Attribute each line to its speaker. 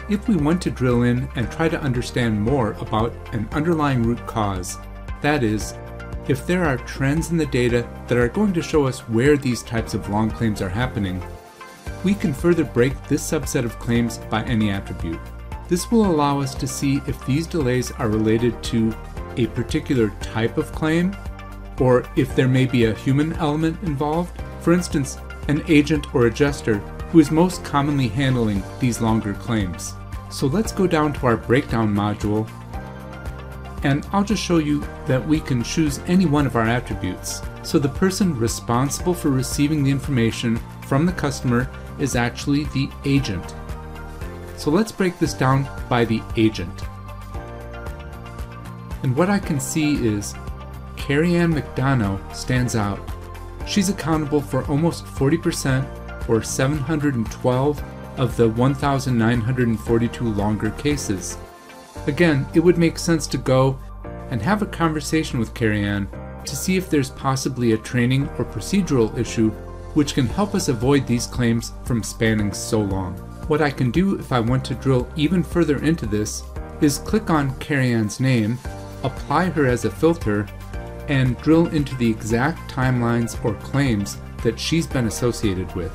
Speaker 1: If we want to drill in and try to understand more about an underlying root cause, that is, if there are trends in the data that are going to show us where these types of long claims are happening, we can further break this subset of claims by any attribute. This will allow us to see if these delays are related to a particular type of claim, or if there may be a human element involved, for instance, an agent or adjuster who is most commonly handling these longer claims. So let's go down to our breakdown module, and I'll just show you that we can choose any one of our attributes. So the person responsible for receiving the information from the customer is actually the agent. So let's break this down by the agent. And what I can see is Carrie Ann McDonough stands out. She's accountable for almost 40%, or 712 of the 1,942 longer cases. Again, it would make sense to go and have a conversation with Carrie Ann to see if there's possibly a training or procedural issue which can help us avoid these claims from spanning so long. What I can do if I want to drill even further into this is click on Carrie Ann's name, apply her as a filter, and drill into the exact timelines or claims that she's been associated with.